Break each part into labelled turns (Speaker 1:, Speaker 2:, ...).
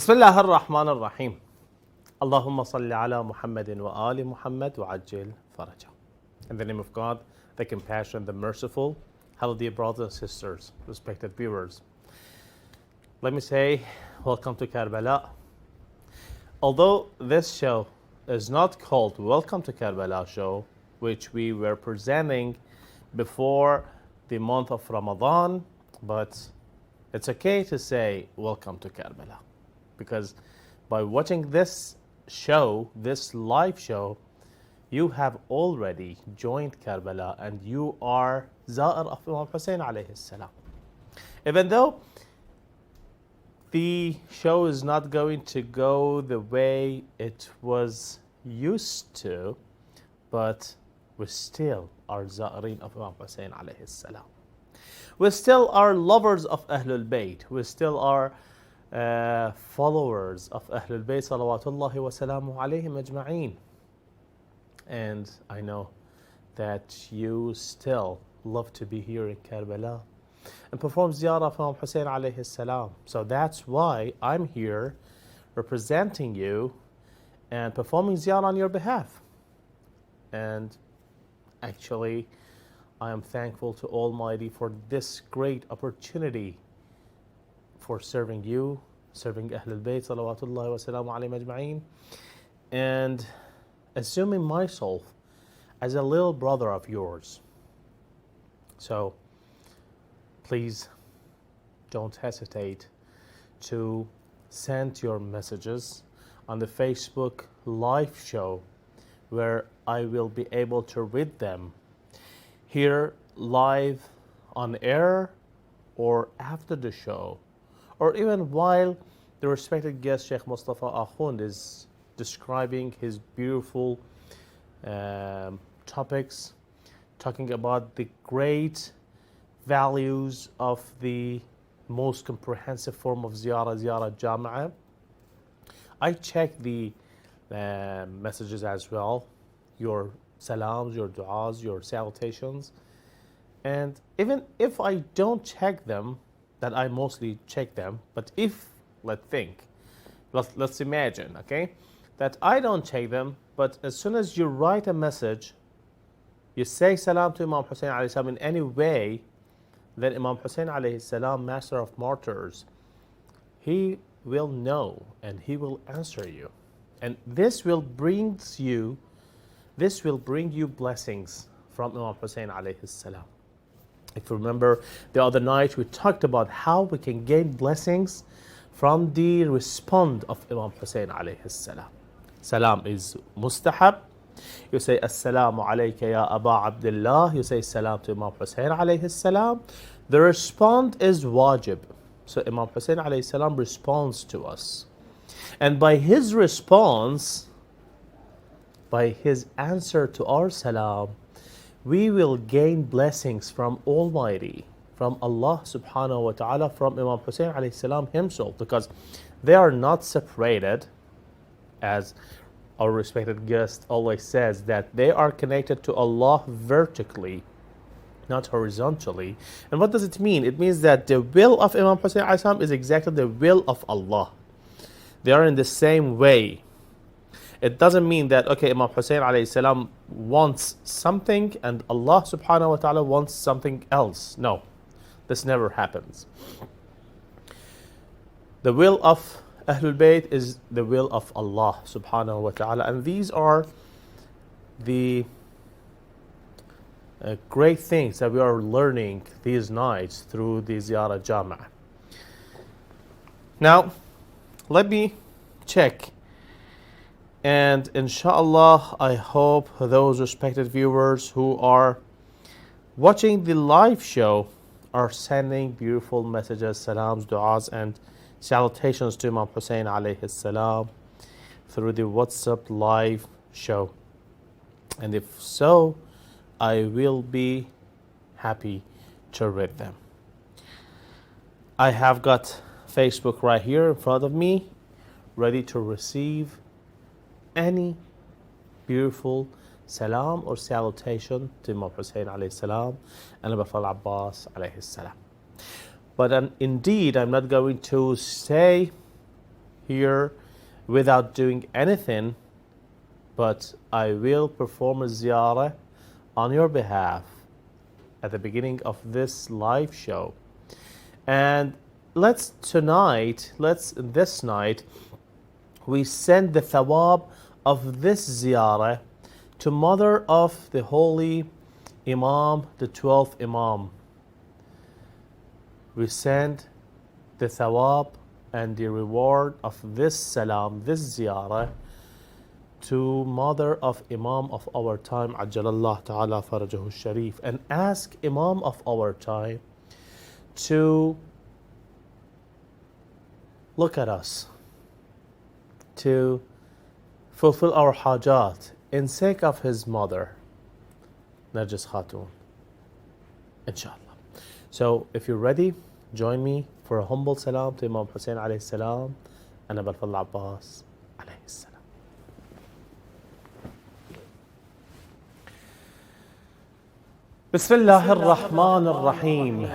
Speaker 1: بسم الله الرحمن الرحيم. اللهم صل على محمد وآل محمد وعجل فرجه. In the name of God, the compassionate, the merciful. Hello dear brothers and sisters, respected viewers. Let me say, welcome to Karbala. Although this show is not called Welcome to Karbala show, which we were presenting before the month of Ramadan, but it's okay to say Welcome to Karbala. Because by watching this show, this live show, you have already joined Karbala and you are Za'ir of Imam Hussein alayhi salam. Even though the show is not going to go the way it was used to, but we still are Za'irin of Imam Hussein alayhi salam. We still are lovers of Ahlul Bayt. We still are followers of Ahlul Bayt salawatullahi wa salamu alayhim ajma'een. And I know that you still love to be here in Karbala and perform Ziyarah of Imam Hussein alayhi salam. So that's why I'm here representing you and performing Ziyarah on your behalf. And actually, I am thankful to Almighty for this great opportunity for serving you, serving Ahlul Bayt salawatullahi wa salamu alayhim ajma'een, and assuming myself as a little brother of yours. So please don't hesitate to send your messages on the Facebook live show, where I will be able to read them here live on air or after the show, or even while the respected guest Sheikh Mustafa Akhund is describing his beautiful topics, talking about the great values of the most comprehensive form of Ziyarah Al Jamiah. I check the messages as well, your salams, your du'as, your salutations. And even if I don't check them, that I mostly check them, but if, let's imagine, okay, that I don't check them, but as soon as you write a message, you say salam to Imam Hussein alayhi salam in any way, then Imam Hussein alayhi salam, master of martyrs, he will know and he will answer you. And this will bring you blessings from Imam Hussein alayhi salam. If you remember the other night, we talked about how we can gain blessings from the respond of Imam Hussein alayhi salam. Salam is mustahab. You say Assalamu alayka ya Aba Abdullah. You say salam to Imam Hussein alayhi salam. The respond is wajib. So Imam Hussein alayhi salam responds to us. And by his response, by his answer to our salam, we will gain blessings from Almighty, from Allah subhanahu wa ta'ala, from Imam Hussein alayhi salam himself, because they are not separated, as our respected guest always says, that they are connected to Allah vertically, not horizontally. And what does it mean? It means that the will of Imam Hussein alayhi salam is exactly the will of Allah. They are in the same way. It doesn't mean that, okay, Imam Hussein alayhi salam wants something and Allah subhanahu wa ta'ala wants something else. No, this never happens. The will of Ahlul Bayt is the will of Allah subhanahu wa ta'ala. And these are the great things that we are learning these nights through the Ziyarah Al Jamiah. Now, let me check. And inshallah, I hope those respected viewers who are watching the live show are sending beautiful messages, salams, du'as, and salutations to Imam Hussein alayhi salam through the WhatsApp live show. And if so, I will be happy to read them. I have got Facebook right here in front of me, ready to receive any beautiful salam or salutation to Imam Hussein alayhi salam and Abu Bakr al-Abbas alayhi salam. But indeed, I'm not going to say here without doing anything, but I will perform a ziyarah on your behalf at the beginning of this live show. And this night, we send the thawab of this ziyarah to mother of the holy Imam, the 12th Imam. We send the thawab and the reward of this salam, this ziyarah, to mother of Imam of our time, Ajjalallah Ta'ala Farajahu Sharif, and ask Imam of our time to look at us, to fulfill our hajat in sake of his mother, Narjis Khatun, inshallah. So if you're ready, join me for a humble salam to Imam Hussein alayhi salam and Abul Fadl Abbas alayhi salam. Bismillah ar-Rahman ar-Rahim.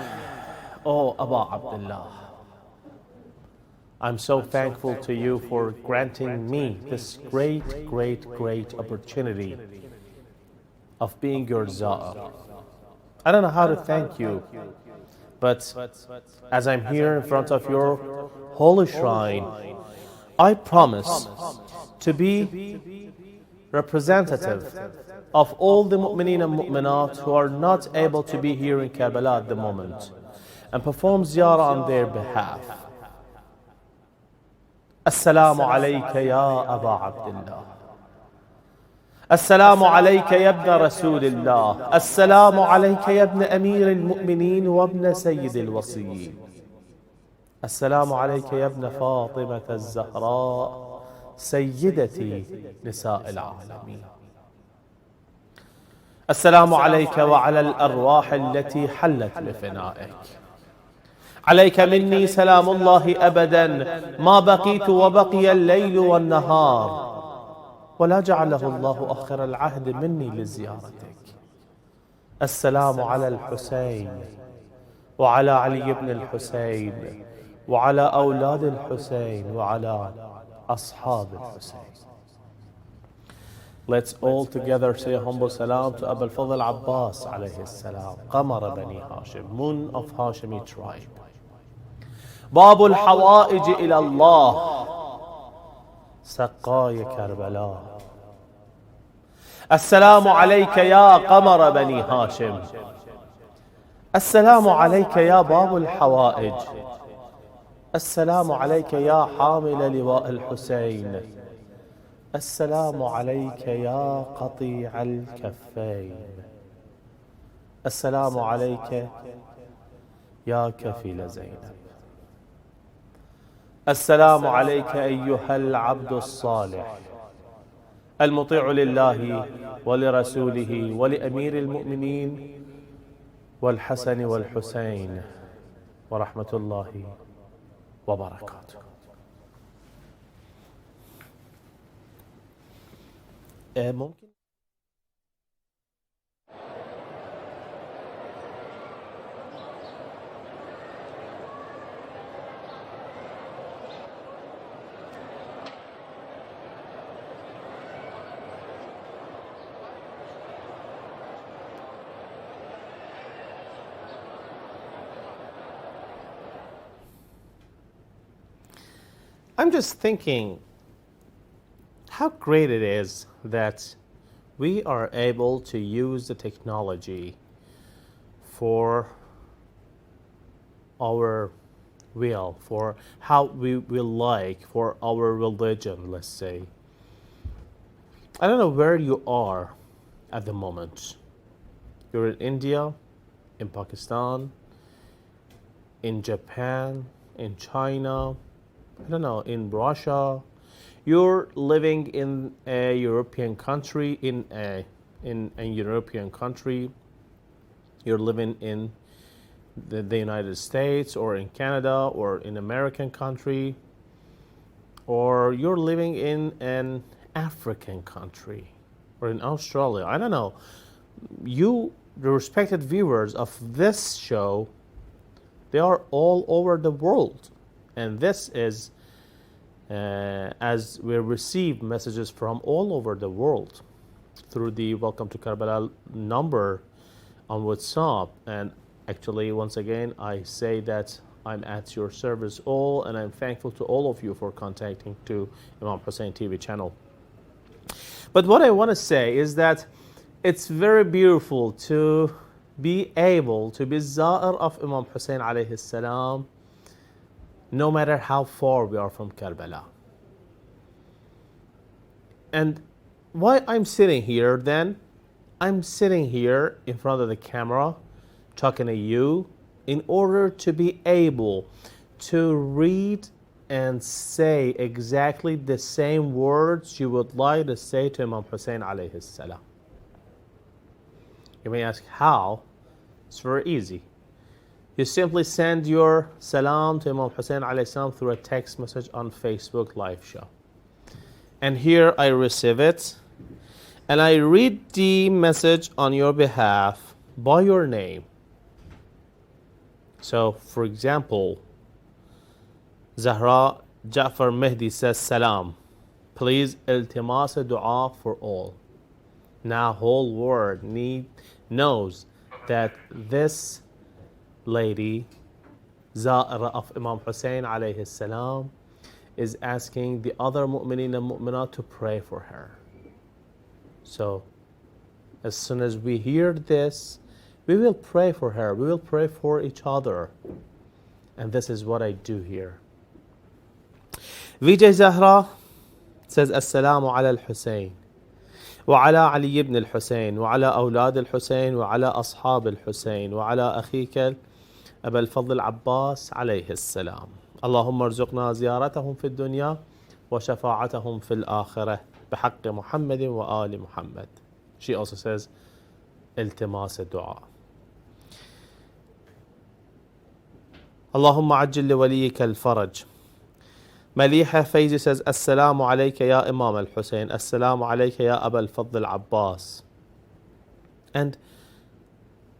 Speaker 1: Oh, Aba Abdullah, I'm so thankful to you for granting me this great opportunity of being your Za'ar. I don't know how to thank you, but as I'm here in front of your holy shrine, I promise to be representative of all the mu'mineen and mu'minat who are not able to be here in Karbala at the moment and perform ziyarah on their behalf. Assalamu alayka ya Aba Abdullah. Assalamu alayka ya ibn Rasulillah. Assalamu alayka ya ibn Amir al-Mu'mineen wa ibn Sayyid al-Wasiyyin. Assalamu alayka ya ibn Fatimah al-Zahra Sayyidati Nisa al-Alameen. السلام عليك وعلى الأرواح التي حلت بفنائك. عليك مني سلام الله أبدا ما بقيت وبقي الليل والنهار ولا جعله الله آخر العهد مني لزيارتك. السلام على الحسين وعلى علي بن الحسين وعلى أولاد الحسين وعلى أصحاب الحسين. Let's all together say a humble salam to Abul Fadl Abbas alayhi salam, Qamar Bani Hashim, moon of Hashimi tribe. Babul Hawaij ila Allah, Saqay Karbala. Assalamu alayka ya Qamar Bani Hashim. Assalamu alayka ya Babul Hawaij. Assalamu alayka ya Hamil Liwa al-Husayn. السلام عليك يا قطيع الكفين. السلام عليك يا كفيل زينب. السلام عليك أيها العبد الصالح المطيع لله ولرسوله ولأمير المؤمنين والحسن والحسين ورحمة الله وبركاته. ممكن I'm just thinking how great it is that we are able to use the technology for our will, for how we will like, for our religion, let's say. I don't know where you are at the moment. You're in India, in Pakistan, in Japan, in China, I don't know, in Russia. You're living in a European country, in a European country. You're living in the United States or in Canada or in American country, or you're living in an African country or in Australia. I don't know. You, the respected viewers of this show, they are all over the world. And this is as we receive messages from all over the world through the Welcome to Karbala number on WhatsApp. And actually, once again, I say that I'm at your service all, and I'm thankful to all of you for contacting to Imam Hussein TV channel. But what I want to say is that it's very beautiful to be able to be Za'ir of Imam Hussein alayhi salam, no matter how far we are from Karbala. And why I'm sitting here then? I'm sitting here in front of the camera talking to you in order to be able to read and say exactly the same words you would like to say to Imam Hussein alayhi salam. You may ask how? It's very easy. You simply send your salam to Imam Hussein alayhi salam through a text message on Facebook live show. And here I receive it, and I read the message on your behalf by your name. So, for example, Zahra Ja'far Mehdi says salam. Please iltimas dua for all. Now whole world knows that this lady, Za'ira of Imam Hussein alayhi salam, is asking the other mu'mineen and mu'minat to pray for her. So, as soon as we hear this, we will pray for her. We will pray for each other. And this is what I do here. Vijay Zahra says, Assalamu ala al-Hussein. وعلى علي بن الحسين وعلى أولاد الحسين وعلى أصحاب الحسين وعلى أخيك أبا الفضل عباس عليه السلام. اللهم ارزقنا زيارتهم في الدنيا وشفاعتهم في الآخرة بحق محمد وآل محمد. She also says التماس الدعاء. اللهم عجل لوليك الفرج. Maliha Faizi says, Assalamu alayka ya Imam al-Hussein. Assalamu alayka ya Aba al-Fadl Abbas. And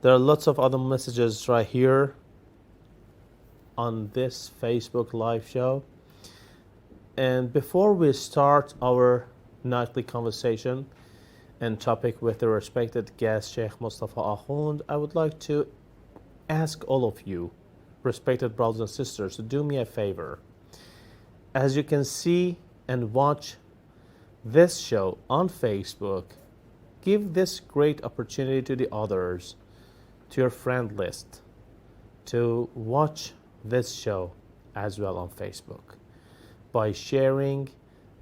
Speaker 1: there are lots of other messages right here on this Facebook live show. And before we start our nightly conversation and topic with the respected guest, Sheikh Mustafa Akhund, I would like to ask all of you, respected brothers and sisters, to do me a favor. As you can see and watch this show on Facebook, give this great opportunity to the others, to your friend list, to watch this show as well on Facebook by sharing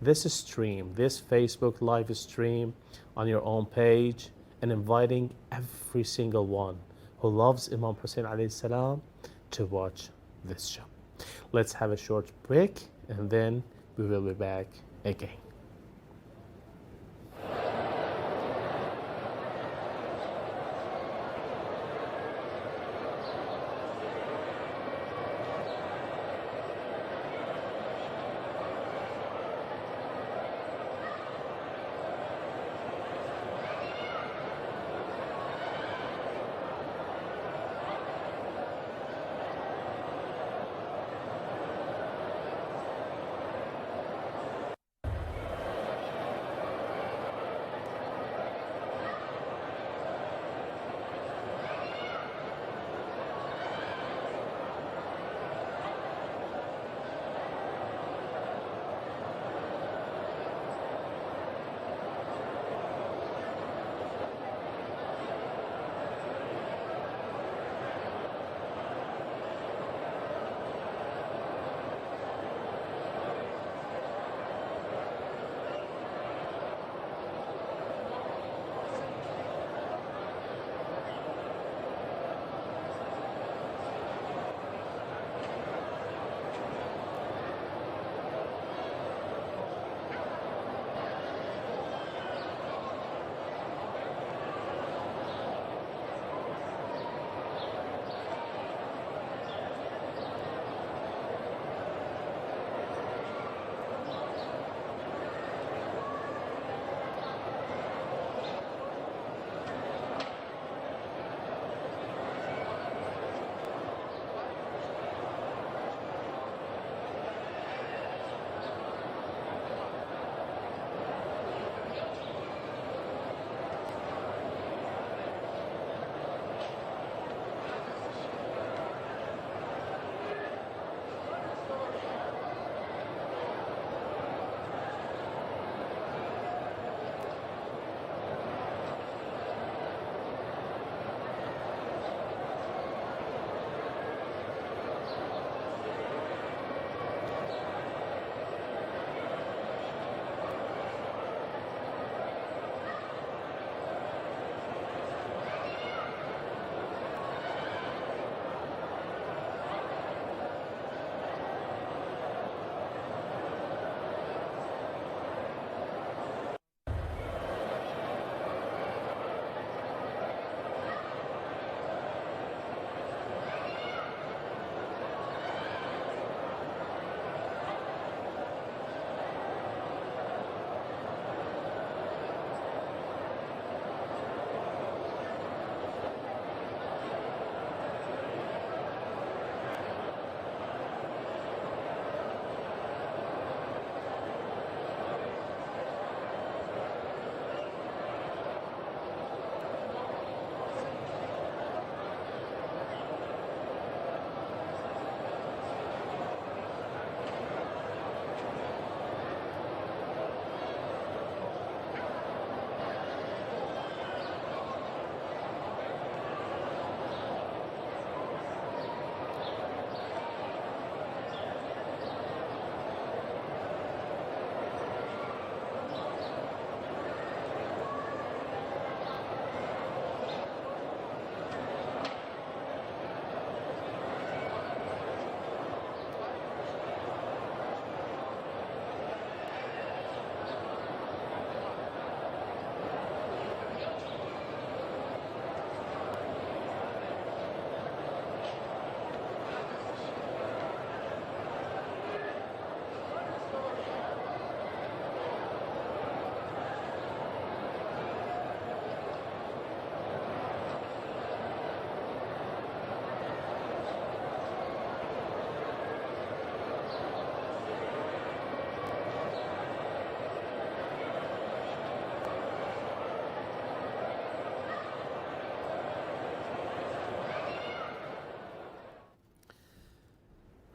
Speaker 1: this stream, this Facebook live stream on your own page, and inviting every single one who loves Imam Hussein alayhi salam to watch this show. Let's have a short break, and then we will be back again.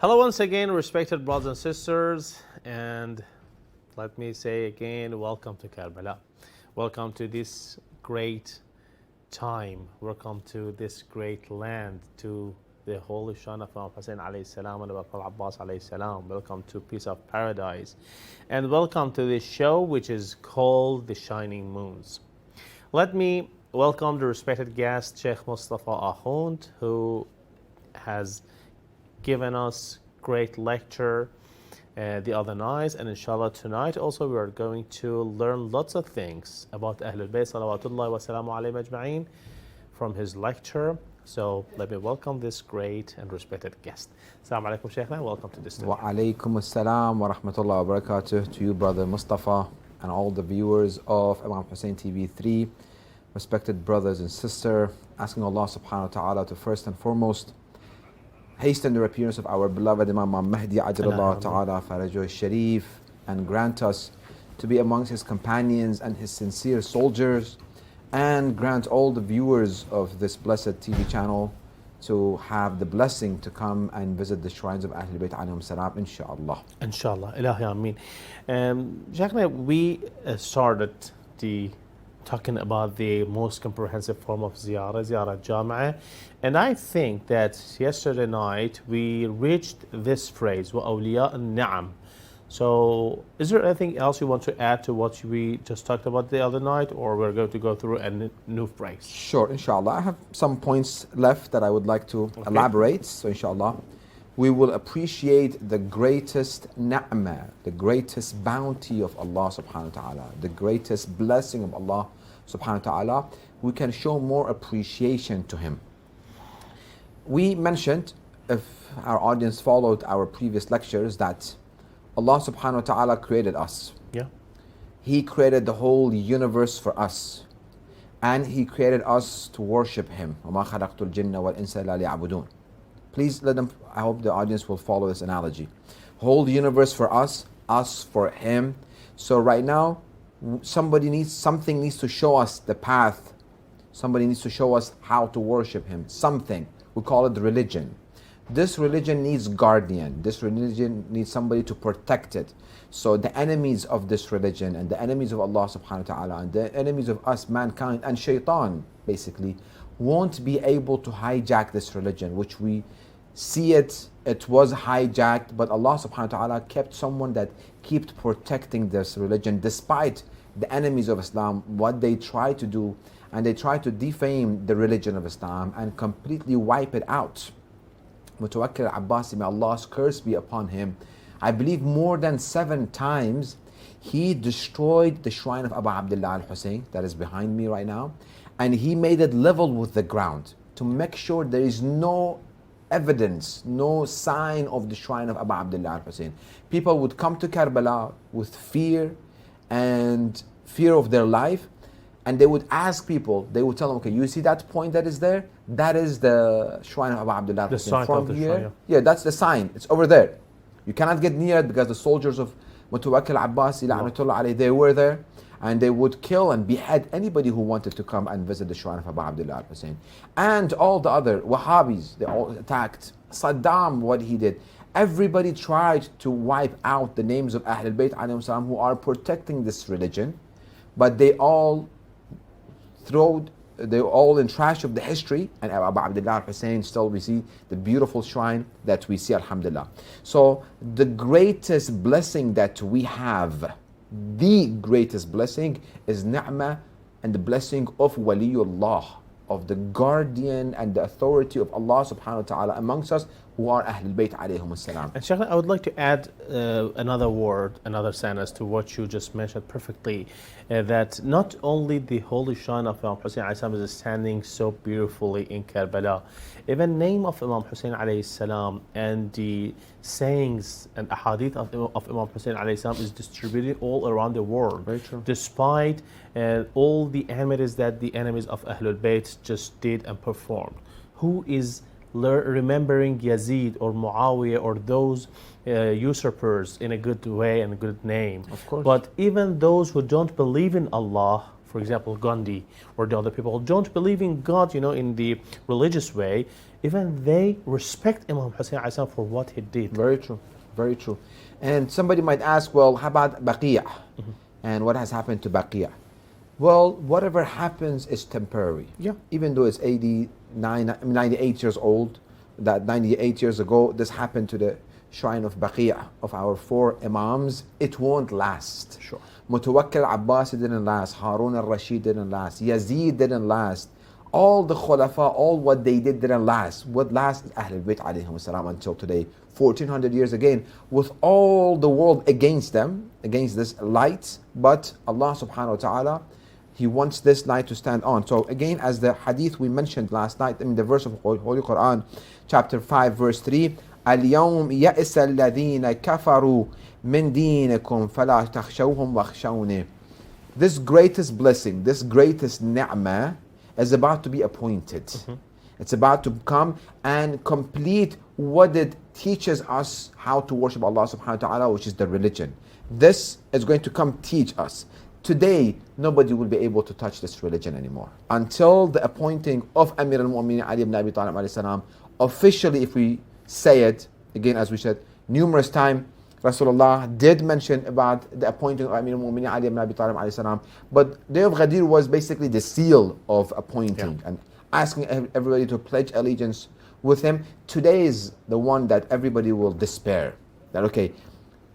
Speaker 1: Hello once again, respected brothers and sisters, and let me say again, welcome to Karbala. Welcome to this great time. Welcome to this great land, to the holy shrine of Imam Hussein alayhi salam and Abu Abbas alayhi salam. Welcome to Peace of Paradise. And welcome to this show which is called The Shining Moons. Let me welcome the respected guest, Sheikh Mustafa Ahund, who has given us great lecture the other night, and inshallah tonight also we are going to learn lots of things about Ahlul Bayt salawatullah wa salamu alayhim ajma'in from his lecture. So let me welcome this great and respected guest. Assalamu alaikum Shaykhna, welcome to this studio.
Speaker 2: Wa alaikum assalam wa rahmatullahi wa barakatuh to you, brother Mustafa, and all the viewers of Imam Hussein TV3. Respected brothers and sisters, asking Allah subhanahu wa ta'ala to first and foremost hasten the appearance of our beloved Imam Mahdi Ajlallah Ta'ala Farajuh Sharif, and grant us to be amongst his companions and his sincere soldiers, and grant all the viewers of this blessed TV channel to have the blessing to come and visit the shrines of Ahlul Bayt alayhim salam, inshaAllah.
Speaker 1: Inshallah, Ilahi Ameen. Shaykhna, we started talking about the most comprehensive form of Ziyarah Al Jamiah, and I think that yesterday night we reached this phrase, وَأَوْلِيَاء النِّعَمِ. So is there anything else you want to add to what we just talked about the other night, or we're going to go through a new phrase?
Speaker 2: Sure, inshallah. I have some points left that I would like to elaborate, so inshallah we will appreciate the greatest ni'mah, the greatest bounty of Allah subhanahu wa ta'ala, the greatest blessing of Allah subhanahu wa ta'ala. We can show more appreciation to him. We mentioned, if our audience followed our previous lectures, that Allah subhanahu wa ta'ala created us.
Speaker 1: Yeah. He
Speaker 2: created the whole universe for us, and He created us to worship Him. وَمَا خَلَقْتُ الْجِنَّ وَالْإِنسَ إِلَّا لِيَعْبُدُونَ. Please let them, I hope the audience will follow this analogy. Whole universe for us for Him. So right now, something needs to show us the path. Somebody needs to show us how to worship Him. Something. We call it religion. This religion needs guardian. This religion needs somebody to protect it. So the enemies of this religion and the enemies of Allah subhanahu wa ta'ala and the enemies of us, mankind, and shaitan, basically, won't be able to hijack this religion, which we see it was hijacked, but Allah subhanahu wa ta'ala kept someone that kept protecting this religion despite the enemies of Islam, what they try to do, and they try to defame the religion of Islam and completely wipe it out. Mutawakkil al-Abbasi, may Allah's curse be upon him, I believe more than 7 times he destroyed the shrine of Abu Abdullah al-Hussein that is behind me right now, and he made it level with the ground to make sure there is no evidence, no sign of the shrine of Abu Abdullah al-Hussein. People would come to Karbala with fear of their life, and they would ask people, they would tell them, okay, you see that point that is there? That is the shrine of Abu Abdullah al-Hussein. From here, yeah, that's the sign. It's over there. You cannot get near it because the soldiers of Mutawakkil Abbasi, la'natullah alayhi, they were there, and they would kill and behead anybody who wanted to come and visit the shrine of Abu Abdullah al-Hussein. And all the other Wahhabis, they all attacked. Saddam, what he did. Everybody tried to wipe out the names of Ahlul Bayt alayhim salam who are protecting this religion, but they all in trash of the history, and Abu Abdullah al-Hussein, still we see the beautiful shrine that we see, alhamdulillah. So the greatest blessing that we have, the greatest blessing is ni'mah, and the blessing of waliyullah, of the guardian and the authority of Allah subhanahu wa ta'ala amongst us, who are Ahlul Bayt alayhim salam.
Speaker 1: And Shaykh, I would like to add another word, another sentence to what you just mentioned perfectly, that not only the holy shrine of Imam Hussein alayhi salam is standing so beautifully in Karbala, even name of Imam Hussein alayhi salam and the sayings and ahadith of Imam Hussein alayhi salam is distributed all around the world.
Speaker 2: Very true.
Speaker 1: Despite all the enemies that the enemies of Ahlul Bayt just did and performed. Who is remembering Yazid or Muawiyah or those usurpers in a good way and a good name?
Speaker 2: Of course.
Speaker 1: But even those who don't believe in Allah, for example, Gandhi or the other people who don't believe in God, in the religious way, even they respect Imam Hussein alayhi salam for what he did.
Speaker 2: Very true. Very true. And somebody might ask, well, how about Baqiyah? And what has happened to Baqiyah? Well, whatever happens is temporary.
Speaker 1: Yeah.
Speaker 2: Even though it's 98 years old, that 98 years ago, this happened to the shrine of Baqiyah, of our 4 Imams, it won't last.
Speaker 1: Sure.
Speaker 2: Mutawakkil Abbas didn't last. Harun al-Rashid didn't last. Yazid didn't last. All the Khulafa, all what they didn't last. What lasts is Ahlul Bayt alayhim salam until today. 1400 years again, with all the world against them, against this light, but Allah subhanahu wa ta'ala, He wants this light to stand on. So again, as the hadith we mentioned last night, in the verse of Holy Quran, chapter 5, verse 3, اليوم يئس الذين كفروا من دينكم فلا تخشوهم واخشوني. This greatest blessing, this greatest ni'mah is about to be appointed. It's about to come and complete what it teaches us how to worship Allah subhanahu wa ta'ala, which is the religion. This is going to come teach us. Today, nobody will be able to touch this religion anymore. Until the appointing of Amir al-Mu'minin Ali ibn Abi Talib alayhi salam, officially, if we say it, again as we said, numerous times, Rasulullah did mention about the appointing of Amir al-Mu'minin Ali ibn Abi Talib alayhi salam, but Day of Ghadir was basically the seal of appointing and asking everybody to pledge allegiance with him. Today is the one that everybody will despair. That okay,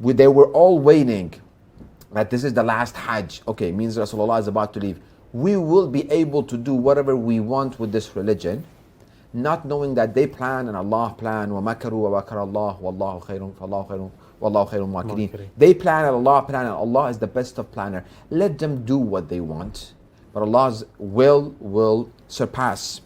Speaker 2: they were all waiting that this is the last Hajj. Okay, means Rasulullah is about to leave. We will be able to do whatever we want with this religion, not knowing that they plan and Allah plan. وَمَكَرُوا وَمَكَرَ اللَّهُ وَاللَّهُ خَيْرٌ وَاللَّهُ خَيْرٌ مَاكِرِينَ. They plan and Allah plan, and Allah is the best of planner. Let them do what they want, but Allah's will surpass.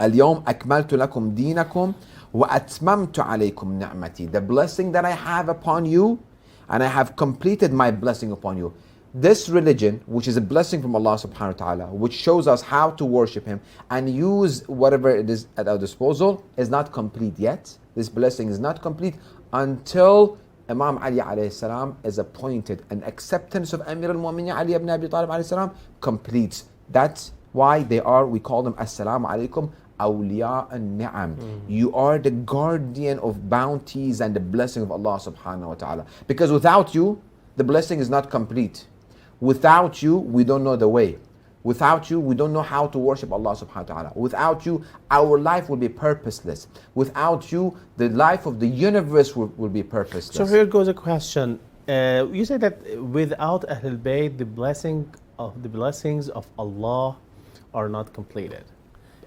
Speaker 2: اليوم أكملت لكم دينكم وأتممت عليكم نعمتي. The blessing that I have upon you, and I have completed my blessing upon you. This religion, which is a blessing from Allah subhanahu wa ta'ala, which shows us how to worship Him and use whatever it is at our disposal, is not complete yet. This blessing is not complete until Imam Ali alayhi salam is appointed, and acceptance of Amir al-Mu'minin Ali ibn Abi Talib alayhi salam completes. That's why we call them Assalamu alaikum awliya an-ni'am. You are the guardian of bounties and the blessing of Allah subhanahu wa ta'ala. Because without you, the blessing is not complete. Without you, we don't know the way. Without you, we don't know how to worship Allah subhanahu wa ta'ala. Without you, our life will be purposeless. Without you, the life of the universe will be purposeless.
Speaker 1: So here goes a question. You say that without Ahlul Bayt, the blessings of Allah are not completed.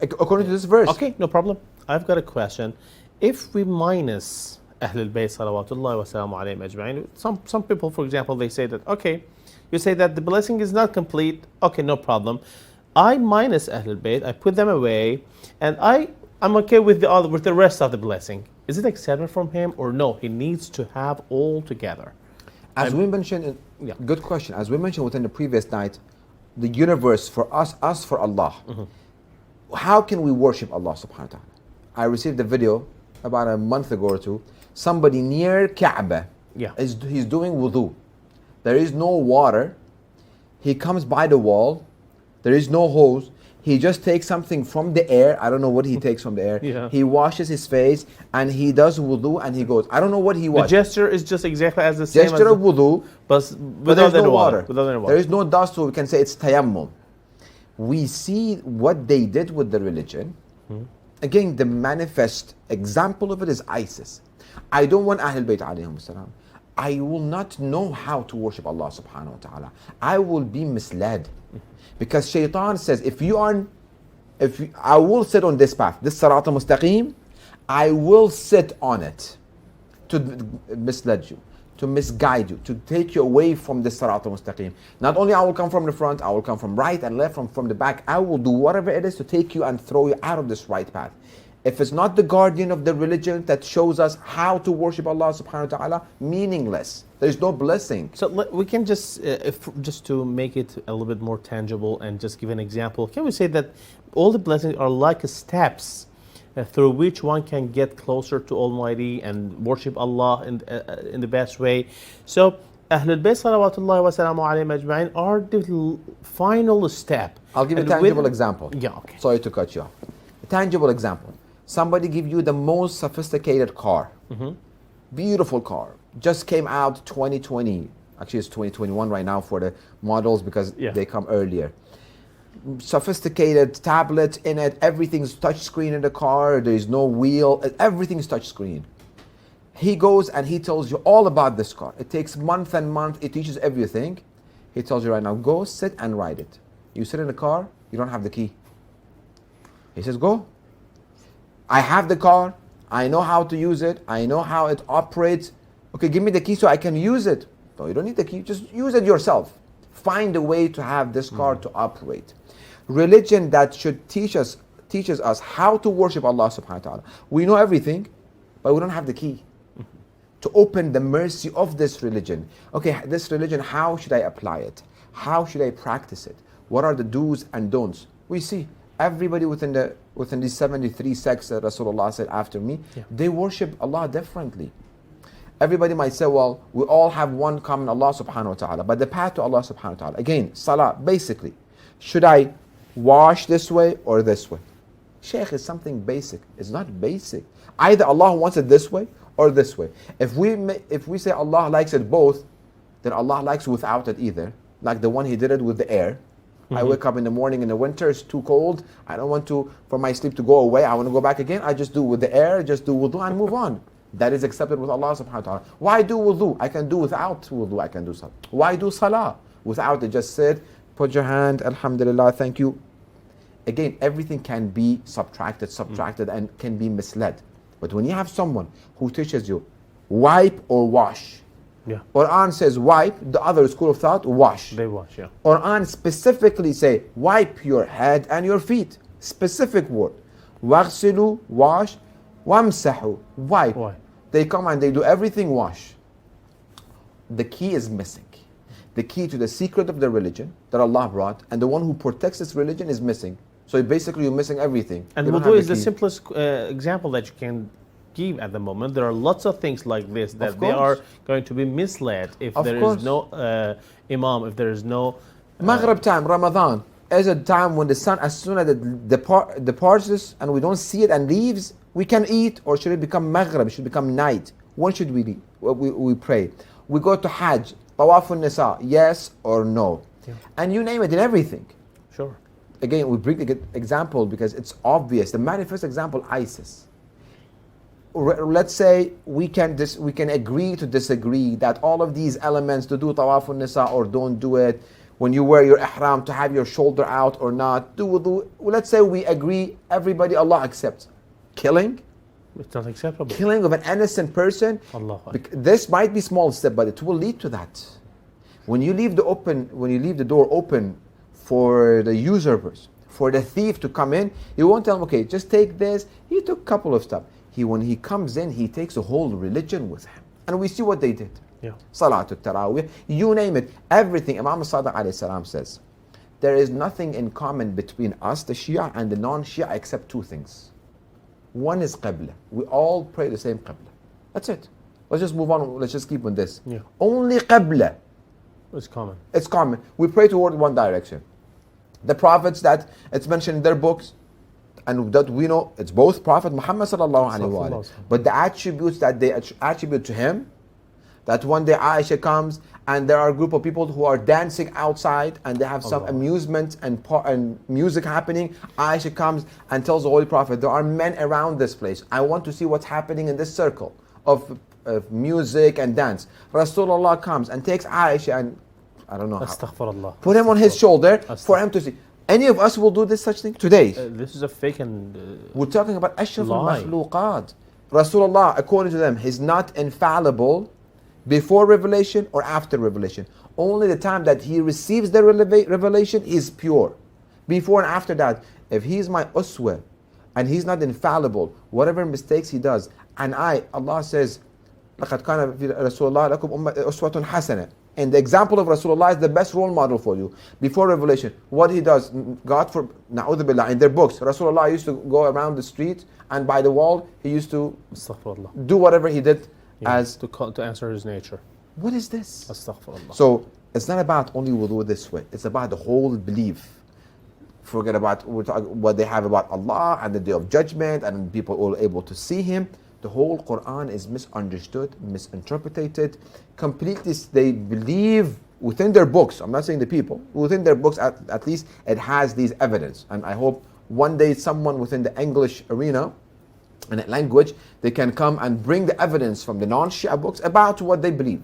Speaker 2: According to this verse.
Speaker 1: Okay, no problem. I've got a question. If we minus Ahlul Bayt salawatullahi wa salamu alayhim ajma'in, some people, for example, they say that, okay, you say that the blessing is not complete. Okay, no problem. I minus Ahlul Bayt, I put them away, and I'm okay with the rest of the blessing. Is it accepted from him or no? He needs to have all together.
Speaker 2: As we mentioned, good question. As we mentioned within the previous night, the universe for us for Allah. How can we worship Allah subhanahu wa ta'ala? I received a video about a month ago or two. Somebody near Kaaba, he's doing wudu. There is no water. He comes by the wall. There is no hose. He just takes something from the air. I don't know what he takes from the air. He washes his face and he does wudu and he goes. I don't know what he was.
Speaker 1: The gesture is just exactly as the same
Speaker 2: gesture of wudu,
Speaker 1: but
Speaker 2: there's no water.
Speaker 1: Without any water.
Speaker 2: There is no dust, so we can say it's tayammum. We see what they did with the religion. Again, the manifest example of it is ISIS. I don't want Ahlul Bayt alayhim salam. I will not know how to worship Allah subhanahu wa ta'ala. I will be misled. Because shaitan says, I will sit on this path, this Sirat al-Mustaqim, I will sit on it to mislead you, to misguide you, to take you away from the Sirat al-Mustaqim. Not only I will come from the front, I will come from right and left, from the back. I will do whatever it is to take you and throw you out of this right path. If it's not the guardian of the religion that shows us how to worship Allah subhanahu wa ta'ala, meaningless. There's no blessing.
Speaker 1: So we can just to make it a little bit more tangible and just give an example, can we say that all the blessings are like steps through which one can get closer to Almighty and worship Allah in the best way? So Ahlul Bayt salawatullahi wa salamu alayhim ajma'in are the final step.
Speaker 2: I'll give you a
Speaker 1: And
Speaker 2: tangible
Speaker 1: with-
Speaker 2: example.
Speaker 1: Yeah, okay.
Speaker 2: Sorry to cut you off. A tangible example. Somebody give you the most sophisticated car. Beautiful car. Just came out 2020. Actually, it's 2021 right now for the models because
Speaker 1: Yeah.
Speaker 2: they come earlier. Sophisticated tablet in it. Everything's touch screen in the car. There's no wheel. Everything's touch screen. He goes and he tells you all about this car. It takes month and month. It teaches everything. He tells you right now, go sit and ride it. You sit in the car, you don't have the key. He says, go. I have the car. I know how to use it. I know how it operates. Okay, give me the key so I can use it. No, you don't need the key. Just use it yourself. Find a way to have this car to operate. Religion that should teaches us how to worship Allah subhanahu wa ta'ala. We know everything, but we don't have the key to open the mercy of this religion. Okay, this religion, how should I apply it? How should I practice it? What are the do's and don'ts? We see everybody within these 73 sects that Rasulullah said after me, they worship Allah differently. Everybody might say, well, we all have one common Allah subhanahu wa ta'ala, but the path to Allah subhanahu wa ta'ala, again, salah, basically, should I wash this way or this way? Shaykh is something basic. It's not basic. Either Allah wants it this way or this way. If we say Allah likes it both, then Allah likes without it either. Like the one He did it with the air. I wake up in the morning in the winter, it's too cold. I don't want for my sleep to go away. I want to go back again. I just do with the air, just do wudu and move on. That is accepted with Allah subhanahu wa ta'ala. Why do wudu? I can do without wudu, I can do salah. Why do salah? Without it, just sit, put your hand, alhamdulillah, thank you. Again, everything can be subtracted and can be misled. But when you have someone who teaches you, wipe or wash.
Speaker 1: Yeah.
Speaker 2: Quran says wipe, the other school of thought, wash.
Speaker 1: They wash, yeah.
Speaker 2: Quran specifically say wipe your head and your feet. Specific word. Waghsilu, wash. Wamsahu, wipe.
Speaker 1: Why?
Speaker 2: They come and they do everything wash. The key is missing. The key to the secret of the religion that Allah brought, and the one who protects this religion is missing. So basically you're missing everything.
Speaker 1: And
Speaker 2: You don't
Speaker 1: wudu
Speaker 2: have
Speaker 1: is the
Speaker 2: key.
Speaker 1: simplest example that you can give at the moment. There are lots of things like this that
Speaker 2: Of
Speaker 1: they are
Speaker 2: course.
Speaker 1: going to be misled if
Speaker 2: Of
Speaker 1: there
Speaker 2: course.
Speaker 1: is no imam, if there is no...
Speaker 2: Maghrib time, Ramadan, is a time when the sun, as soon as it departs and we don't see it and leaves, we can eat, or should it become Maghrib, should it become night? When should we pray? We go to Hajj, Tawaf Nisa, yes or no?
Speaker 1: Yeah.
Speaker 2: And you name it in everything.
Speaker 1: Sure.
Speaker 2: Again, we bring the example because it's obvious. The manifest example, ISIS. Let's say we can agree to disagree that all of these elements to do Tawaf Nisa or don't do it, when you wear your ihram to have your shoulder out or not, do wudu. Let's say we agree, everybody, Allah accepts. Killing
Speaker 1: It's not acceptable.
Speaker 2: of an innocent person,
Speaker 1: Allah.
Speaker 2: this might be small step, but it will lead to that. When you leave the door open for the usurpers, for the thief to come in, you won't tell him, okay, just take this. He took a couple of steps. When he comes in, he takes a whole religion with him. And we see what they did.
Speaker 1: Yeah.
Speaker 2: Salatul Tarawih, you name it, everything. Imam Sadiq alayhi salam says, there is nothing in common between us, the Shia, and the non-Shia except two things. One is Qibla. We all pray the same Qibla. That's it. Let's just move on. Let's just keep with this.
Speaker 1: Yeah.
Speaker 2: Only Qibla.
Speaker 1: It's common.
Speaker 2: It's common. We pray toward one direction. The prophets that it's mentioned in their books, and that we know, it's both Prophet Muhammad sallallahu alaihi wasallam. But the attributes that they attribute to him, that one day Aisha comes and there are a group of people who are dancing outside and they have some
Speaker 1: Allah.
Speaker 2: amusement and music happening. Aisha comes and tells the Holy Prophet, there are men around this place. I want to see what's happening in this circle of music and dance. Rasulullah comes and takes Aisha and, I don't know how,
Speaker 1: Astaghfirullah.
Speaker 2: put him on his shoulder for
Speaker 1: Astaghfirullah.
Speaker 2: him to see. Any of us will do this such thing today?
Speaker 1: This is a fake and...
Speaker 2: We're talking about Ashraf
Speaker 1: lie.
Speaker 2: al-Makhluqat. Rasulullah, according to them, he's not infallible before revelation or after revelation. Only the time that he receives the revelation is pure. Before and after that, if he's my uswa and he's not infallible, whatever mistakes he does, and Allah says, لَقَدْ كَانَ فِي رَسُولِ اللَّهِ لَكُمْ أُسْوَةٌ حَسَنَةٌ. And the example of Rasulullah is the best role model for you. Before revelation, what he does, God for na'udhu billah, in their books, Rasulullah used to go around the street and by the wall, he used to
Speaker 1: Astaghfirullah.
Speaker 2: do whatever he did
Speaker 1: Yeah,
Speaker 2: as
Speaker 1: to answer his nature.
Speaker 2: What is this?
Speaker 1: Astaghfirullah.
Speaker 2: So it's not about only wudu this way. It's about the whole belief. Forget about what they have about Allah and the Day of Judgment and people all able to see Him. The whole Quran is misunderstood, misinterpreted. Completely, they believe within their books. I'm not saying the people. Within their books, at least it has these evidence. And I hope one day someone within the English arena and that language, they can come and bring the evidence from the non-Shia books about what they believe.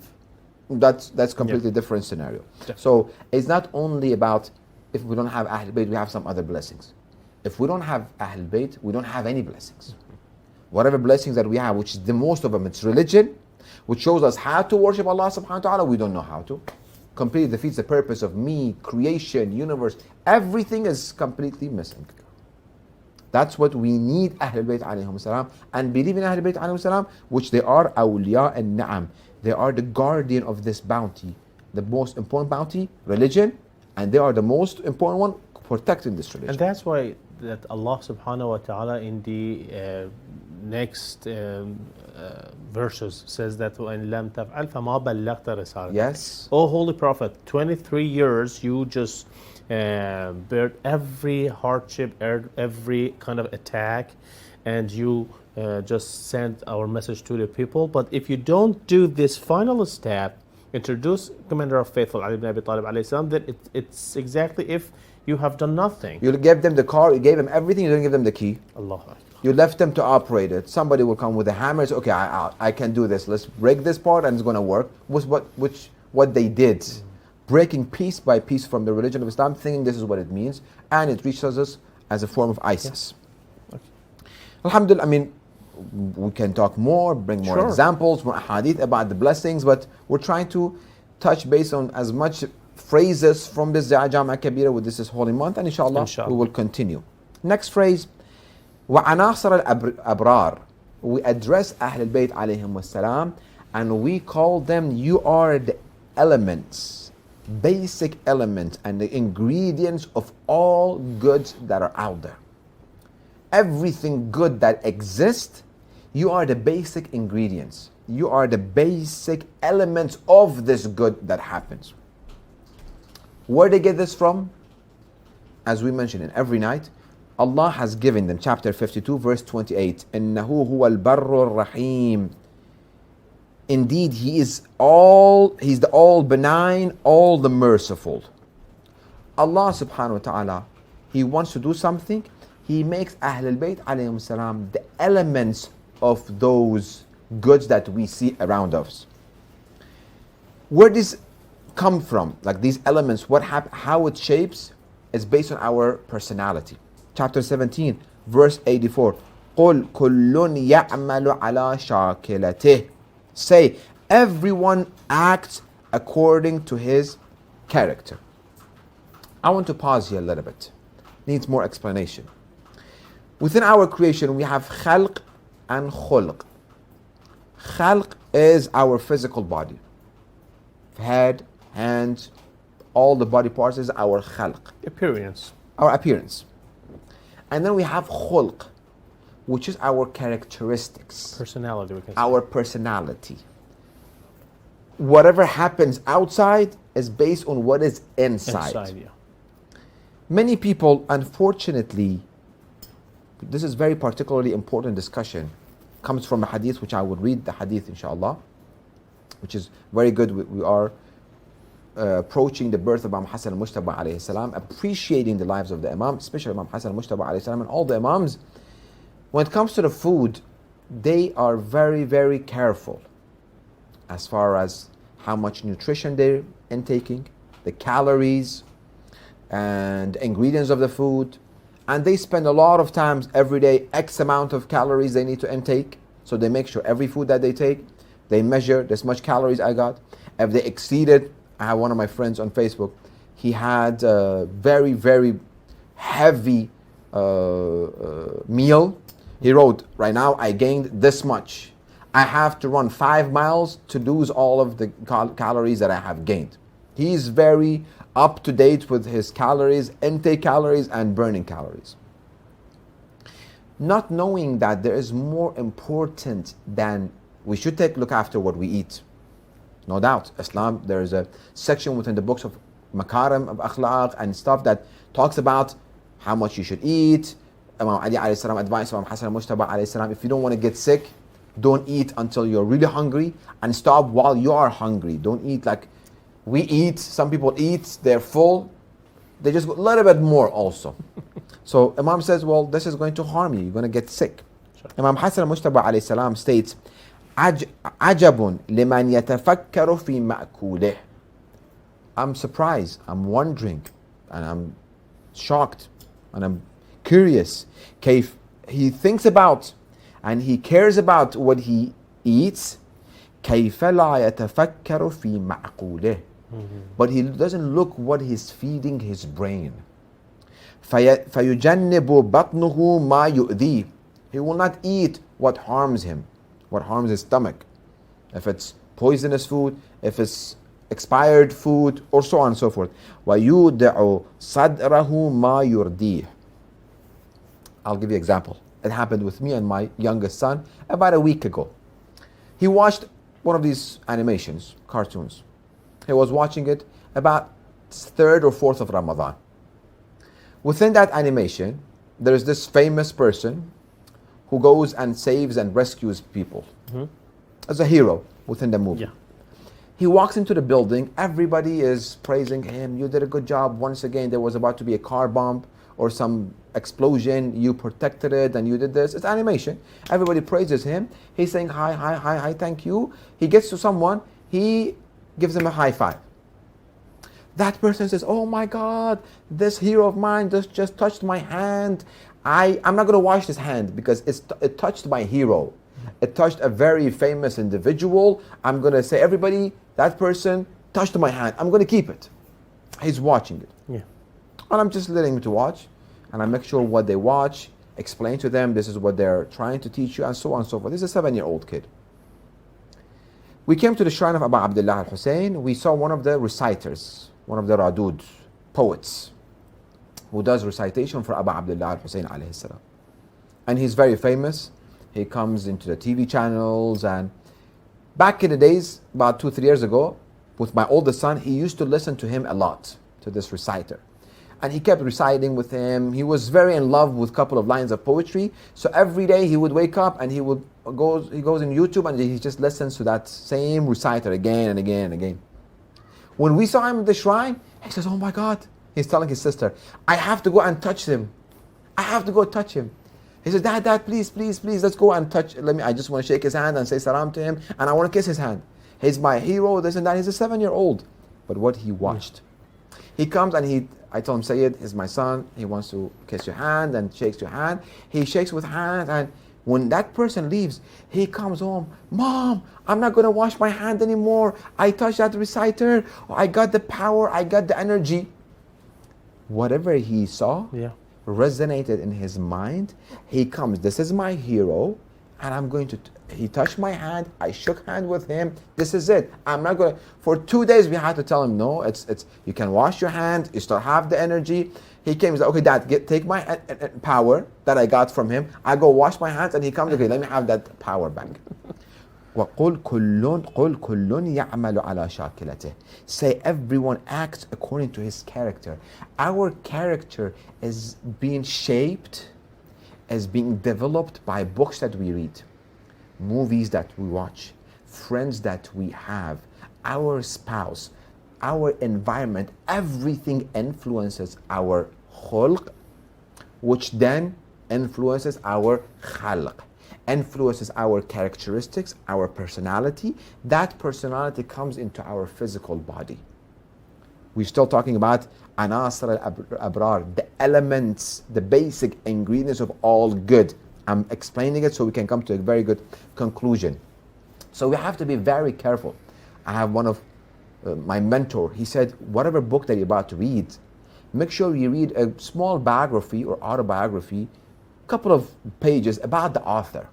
Speaker 2: That's completely different scenario. So it's not only about if we don't have Ahl Bayt, we have some other blessings. If we don't have Ahl Bayt, we don't have any blessings. Whatever blessings that we have, which is the most of them, it's religion, which shows us how to worship Allah subhanahu wa ta'ala, we don't know how to. Completely defeats the purpose of me, creation, universe. Everything is completely missing. That's what we need Ahl Bayt alayhim salam, and believe in Ahl Bayt alayhim salam, which they are awliya and na'am. They are the guardian of this bounty. The most important bounty, religion, and they are the most important one, protecting this religion.
Speaker 1: And that's why that Allah subhanahu wa ta'ala in the next verses says that وَإِن لَمْ تَفْعَلْ فَمَا بَلَّغْتَ رِسَالَتَهُ.
Speaker 2: Yes.
Speaker 1: Oh Holy Prophet, 23 years you just bear every hardship, every kind of attack, and you just send our message to the people. But if you don't do this final step, introduce Commander of Faithful Ali ibn Abi Talib alayhi salam, then it's exactly if you have done nothing.
Speaker 2: You gave them the car, you gave them everything, you didn't give them the key.
Speaker 1: Allah Akbar.
Speaker 2: You left them to operate it. Somebody will come with a hammer and say, okay, I can do this. Let's break this part and it's going to work. Was what they did. Breaking piece by piece from the religion of Islam, thinking this is what it means. And it reaches us as a form of ISIS.
Speaker 1: Yeah. Okay.
Speaker 2: Alhamdulillah, I mean, we can talk more, bring more examples, more hadith about the blessings, but we're trying to touch base on as much phrases from the Ziyarah Al Jamiah Alkabirah with this holy month, and inshallah, we will continue. Next phrase, وَعَنَاصَرَ الْأَبْرَارِ. We address Ahl al-Bayt alayhim wassalam, and we call them, you are the elements, basic elements and the ingredients of all goods that are out there. Everything good that exists, you are the basic ingredients. You are the basic elements of this good that happens. Where they get this from? As we mentioned in every night, Allah has given them, chapter 52, verse 28, إِنَّهُ هُوَ الْبَرُّ الرَّحِيمُ. Indeed, He's the all benign, all the merciful. Allah subhanahu wa ta'ala, He wants to do something, He makes Ahl al-Bayt alayhim salam the elements of those goods that we see around us. Where does come from? Like these elements, how it shapes is based on our personality. Chapter 17, verse 84. قُلْ كُلٌّ يَعْمَلُ عَلَى شَاكِلَتِهِ. Say, everyone acts according to his character. I want to pause here a little bit. Needs more explanation. Within our creation, we have khalq and khulq. Khalq is our physical body. Head, hands, all the body parts is our khalq.
Speaker 1: Appearance.
Speaker 2: Our appearance. And then we have khulq, which is our characteristics.
Speaker 1: Personality, we can say.
Speaker 2: Our personality. Whatever happens outside is based on what is inside.
Speaker 1: Yeah.
Speaker 2: Many people, unfortunately, this is very particularly important discussion, comes from a hadith, which I would read the hadith inshallah, which is very good. We are approaching the birth of Imam Hassan al-Mujtaba alayhi salam, appreciating the lives of the Imam, especially Imam Hassan al-Mujtaba alayhi salam, and all the Imams. When it comes to the food, they are very, very careful as far as how much nutrition they're intaking, the calories, and ingredients of the food. And they spend a lot of times every day, X amount of calories they need to intake. So they make sure every food that they take, they measure this much calories I got. If they exceeded, I have one of my friends on Facebook, he had a very, very heavy meal. He wrote, right now I gained this much. I have to run 5 miles to lose all of the calories that I have gained. He's very up to date with his calories, intake calories, and burning calories. Not knowing that there is more important than we should look after what we eat. No doubt. Islam, there is a section within the books of Makarim, of Akhlaq, and stuff that talks about how much you should eat. Imam Ali alayhi salam advised Imam Hassan al-Mujtaba alayhi salam, if you don't want to get sick, don't eat until you're really hungry, and stop while you are hungry. Don't eat like we eat. Some people eat, they're full, they just go a little bit more also. So Imam says, well, this is going to harm you. You're going to get sick. Sure. Imam Hassan al-Mujtaba alayhi salam states, عجب لمن يتفكر في مأكوله. I'm surprised, I'm wondering, and I'm shocked, and I'm curious. كيف he thinks about and he cares about what he eats. كيف لا يتفكر في معقوله. But he doesn't look what he's feeding his brain. فيجنب بطنه ما يؤذيه. He will not eat what harms him, what harms his stomach. If it's poisonous food, if it's expired food, or so on and so forth. ويودع صدره ما يرضيه. I'll give you an example. It happened with me and my youngest son about a week ago. He watched one of these animations, cartoons. He was watching it about 3rd or 4th of Ramadan. Within that animation, there is this famous person who goes and saves and rescues people. As a hero within the movie.
Speaker 1: Yeah.
Speaker 2: He walks into the building, everybody is praising him. You did a good job. Once again, there was about to be a car bomb or some explosion. You protected it and you did this. It's animation. Everybody praises him. He's saying, hi, thank you. He gets to someone, he gives him a high five. That person says, oh my God, this hero of mine just touched my hand. I'm not going to wash this hand because it touched my hero. It touched a very famous individual. I'm going to say, everybody, that person touched my hand. I'm going to keep it. He's watching it.
Speaker 1: Yeah.
Speaker 2: And I'm just letting him to watch. And I make sure what they watch, explain to them, this is what they're trying to teach you, and so on and so forth. This is a 7-year-old kid. We came to the shrine of Abu Abdullah al-Hussein. We saw one of the reciters, one of the Radud poets, who does recitation for Abu Abdullah al-Hussein alayhi salam. And he's very famous. He comes into the TV channels, and back in the days, about 2-3 years ago, with my oldest son, he used to listen to him a lot, to this reciter. And he kept reciting with him. He was very in love with a couple of lines of poetry. So every day he would wake up and he goes in YouTube and he just listens to that same reciter again and again and again. When we saw him at the shrine, he says, oh my God. He's telling his sister, I have to go and touch him. I have to go touch him. He says, Dad, please, let's go and touch. I just want to shake his hand and say salam to him, and I want to kiss his hand. He's my hero, this and that. He's a 7-year-old. But what he watched. He comes and I told him, Sayyid, he's my son. He wants to kiss your hand and shakes your hand. He shakes with hand, and when that person leaves, he comes home. Mom, I'm not going to wash my hand anymore. I touched that reciter. I got the power. I got the energy. Whatever he saw resonated in his mind. He comes, this is my hero, and I'm going to, he touched my hand, I shook hand with him, this is it. I'm not going to, for 2 days we had to tell him, no, it's you can wash your hand, you still have the energy. He came, he's like, okay, Dad, take my power that I got from him, I go wash my hands, and he comes, okay, let me have that power back. وَقُلْ كُلٌّ يَعْمَلُ عَلَى شَاكِلَتِهِ. Say everyone acts according to his character. Our character is being shaped, is being developed by books that we read, movies that we watch, friends that we have, our spouse, our environment. Everything influences our khulq, which then influences our khalq. Influences our characteristics, our personality. That personality comes into our physical body. We're still talking about anasir al-abrar, the elements, the basic ingredients of all good. I'm explaining it so we can come to a very good conclusion. So we have to be very careful. I have one of my mentor, he said, whatever book that you're about to read, make sure you read a small biography or autobiography, couple of pages about the author.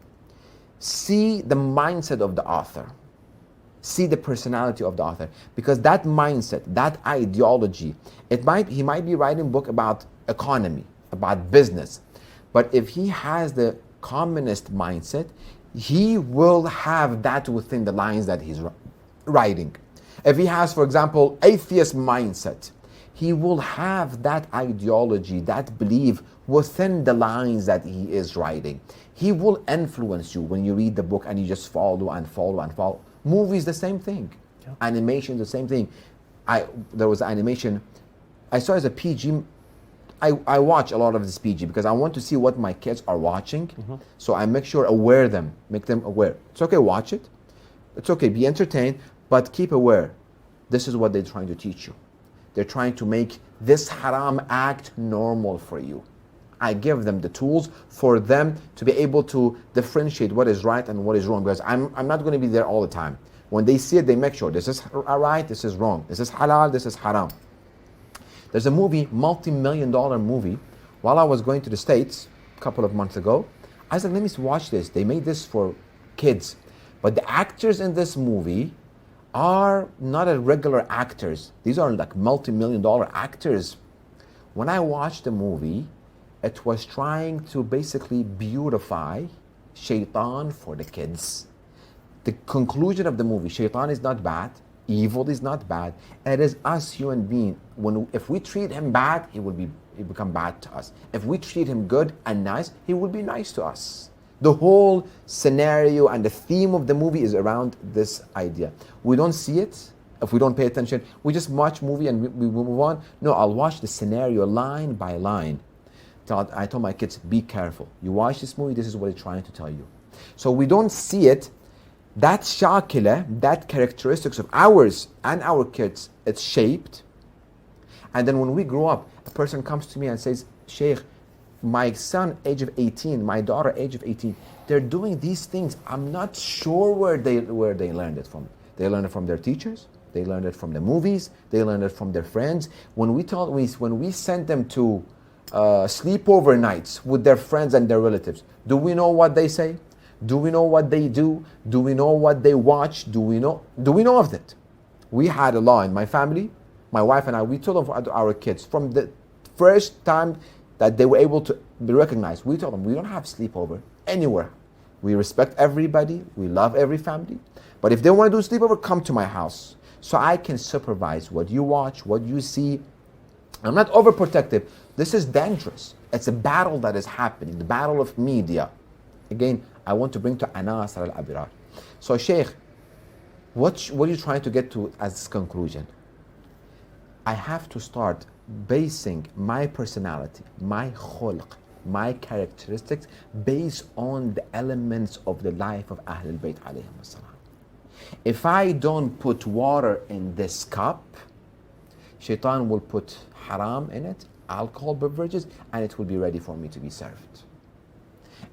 Speaker 2: See the mindset of the author. See the personality of the author. Because that mindset, that ideology, he might be writing a book about economy, about business. But if he has the communist mindset, he will have that within the lines that he's writing. If he has, for example, atheist mindset, he will have that ideology, that belief within the lines that he is writing. He will influence you when you read the book and you just follow and follow and follow. Movies, the same thing.
Speaker 1: Yeah.
Speaker 2: Animation, the same thing. There was animation I saw as a PG. I watch a lot of this PG because I want to see what my kids are watching. So I make sure make them aware. It's okay, watch it. It's okay, be entertained, but keep aware. This is what they're trying to teach you. They're trying to make this haram act normal for you. I give them the tools for them to be able to differentiate what is right and what is wrong, because I'm not going to be there all the time. When they see it, they make sure this is right, this is wrong, this is halal, this is haram. There's a movie, multi-million-dollar movie. While I was going to the States a couple of months ago, I was like, let me watch this. They made this for kids. But the actors in this movie are not a regular actors. These are like multi-million-dollar actors. When I watched the movie, it was trying to basically beautify shaitan for the kids. The conclusion of the movie, shaitan is not bad, evil is not bad. It is us human beings. If we treat him bad, he become bad to us. If we treat him good and nice, he will be nice to us. The whole scenario and the theme of the movie is around this idea. We don't see it if we don't pay attention. We just watch movie and we move on. No, I'll watch the scenario line by line. I told my kids, be careful. You watch this movie, this is what it's trying to tell you. So we don't see it. That shakila, that characteristics of ours and our kids, it's shaped. And then when we grow up, a person comes to me and says, Sheikh, my son, age of 18, my daughter, age of 18, they're doing these things. I'm not sure where they learned it from. They learned it from their teachers. They learned it from the movies. They learned it from their friends. When we send them to sleepover nights with their friends and their relatives, do we know what they say? Do we know what they do? Do we know what they watch? Do we know of it? We had a law in my family, my wife and I, we told our kids from the first time that they were able to be recognized, we told them we don't have sleepover anywhere. We respect everybody, we love every family. But if they want to do sleepover, come to my house so I can supervise what you watch, what you see. I'm not overprotective. This is dangerous. It's a battle that is happening, the battle of media. Again, I want to bring to Ziyarah Al Jamiah. So Sheikh, what are you trying to get to as conclusion? I have to start basing my personality, my khulq, my characteristics based on the elements of the life of Ahlul Bayt alayhim as-salam. If I don't put water in this cup, shaitan will put haram in it, alcohol beverages, and it will be ready for me to be served.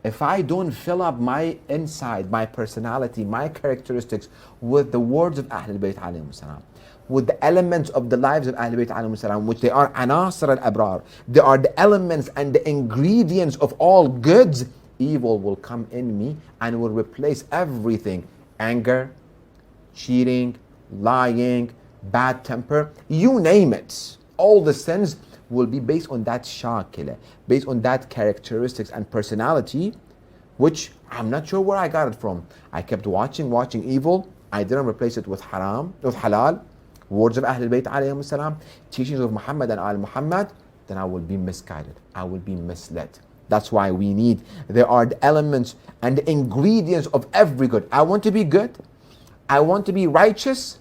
Speaker 2: If I don't fill up my inside, my personality, my characteristics with the words of Ahlul Bayt alayhim as-salam, with the elements of the lives of Ahlul Bayt alayhim salam, which they are anasir al-abrar. They are the elements and the ingredients of all goods. Evil will come in me and will replace everything. Anger, cheating, lying, bad temper, you name it. All the sins will be based on that shakila, based on that characteristics and personality, which I'm not sure where I got it from. I kept watching evil. I didn't replace it with haram, with halal, words of Ahlul Bayt alayhim salam, teachings of Muhammad and Al Muhammad, then I will be misguided. I will be misled. That's why there are the elements and the ingredients of every good. I want to be good. I want to be righteous.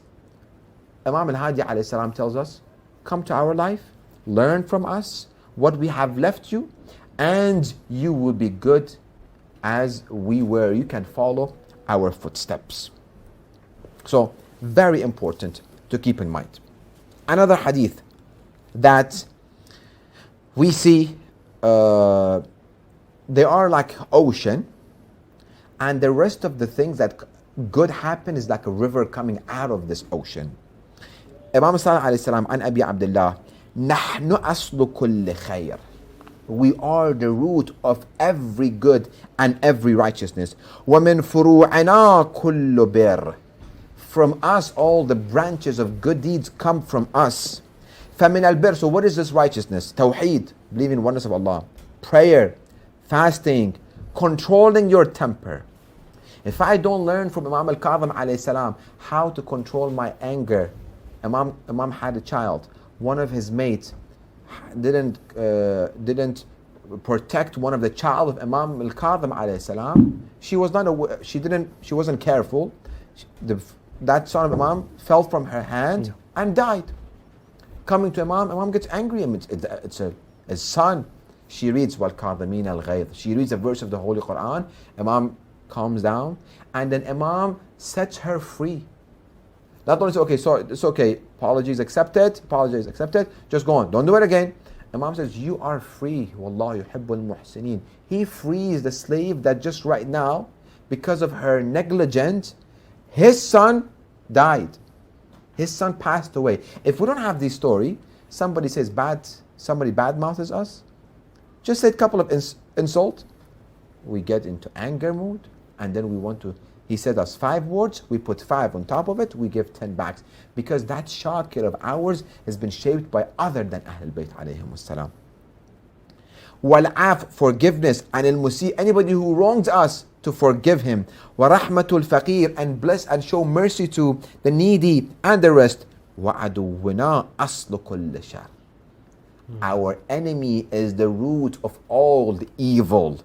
Speaker 2: Imam al-Hadi alayhi salam tells us, come to our life, learn from us what we have left you, and you will be good as we were. You can follow our footsteps. So, very important to keep in mind. Another hadith that we see, they are like ocean, and the rest of the things that good happen is like a river coming out of this ocean. Imam Salih alayhi salam, an Abi Abdullah, نحن أصل كل خير. We are the root of every good and every righteousness. ومن فروعنا كل بر. From us, all the branches of good deeds come from us. فمن البر. So what is this righteousness? Tawheed, believing in oneness of Allah. Prayer, fasting, controlling your temper. If I don't learn from Imam Al-Kadhim alayhi salam how to control my anger, Imam had a child. One of his mates didn't protect one of the child of Imam Al-Kadhim alayhi salam. She wasn't careful. That son of Imam fell from her hand and died. Coming to Imam gets angry. I mean, it's a son. She reads وَالْكَاظِمِينَ الْغَيْظِ. She reads a verse of the Holy Quran. Imam calms down, and then Imam sets her free. Not only say, okay, sorry, it's okay, apologies accepted, just go on, don't do it again. Imam says, you are free. Wallahu yuhibbul muhsinin. He frees the slave that just right now, because of her negligence, his son died. His son passed away. If we don't have this story, somebody bad mouths us, just say a couple of insult, we get into anger mood, and then we want to, he said us 5 words, we put 5 on top of it, we give 10 back. Because that shakir of ours has been shaped by other than Ahlul Bayt alayhim salam. Wal'af, forgiveness, and al-musi, anybody who wrongs us, to forgive him. Wa rahmatul faqir, and bless and show mercy to the needy and the rest. Wa aduwwina aslu kulli shar. Our enemy is the root of all the evil.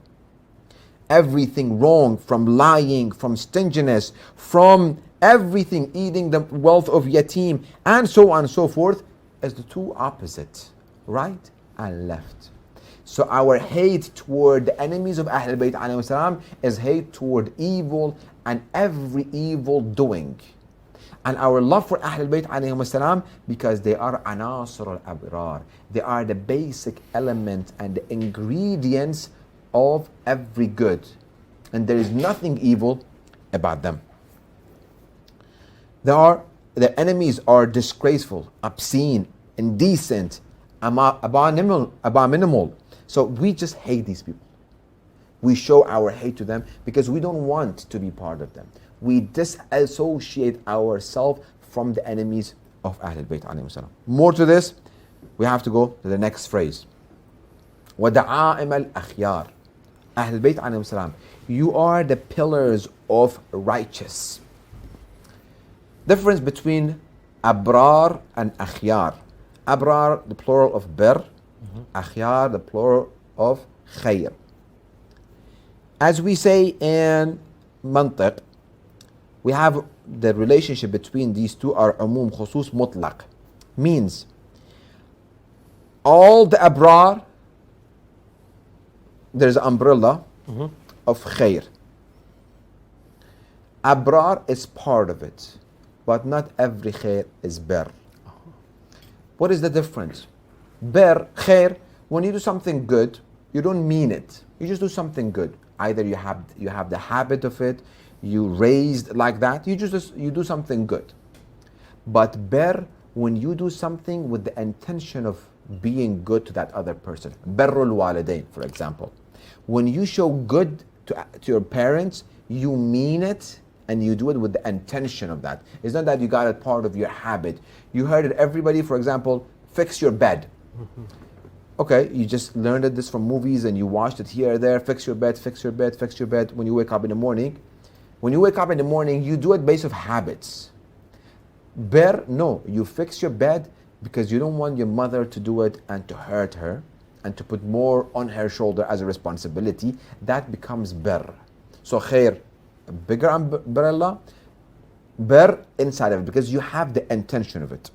Speaker 2: Everything wrong, from lying, from stinginess, from everything, eating the wealth of yatim, and so on and so forth, is the two opposites, right and left. So our hate toward the enemies of Ahlul Bayt alayhi salam is hate toward evil and every evil doing. And our love for Ahlul Bayt alayhi salam, because they are anasir al-abrar. They are the basic element and the ingredients of every good. And there is nothing evil about them. The enemies are disgraceful, obscene, indecent, abominable. So we just hate these people. We show our hate to them because we don't want to be part of them. We disassociate ourselves from the enemies of Ahlul Bayt alayhim salam. More to this, we have to go to the next phrase. وَدَعَائِمَ الْأَخْيَارِ. Ahlul Bayt alayhim salam, you are the pillars of righteous. Difference between abrar and akhyar. Abrar, the plural of bir. Akhyar, the plural of khayr. As we say in mantiq, we have the relationship between these two are umum, khusus, mutlaq. Means all the abrar, there's an umbrella of khayr. Abrar is part of it, but not every khair is bir. What is the difference? Bir, khair, when you do something good, you don't mean it. You just do something good. Either you have the habit of it, you raised like that, you do something good. But bir, when you do something with the intention of being good to that other person. Birrul walidain, for example. When you show good to your parents, you mean it, and you do it with the intention of that. It's not that you got it part of your habit. You heard it, everybody, for example, fix your bed. Okay, you just learned this from movies and you watched it here or there. Fix your bed, fix your bed, fix your bed when you wake up in the morning. When you wake up in the morning, you do it based on habits. Bir, no, you fix your bed because you don't want your mother to do it and to hurt her and to put more on her shoulder as a responsibility. That becomes bir. So khair, a bigger umbrella, bir inside of it because you have the intention of it.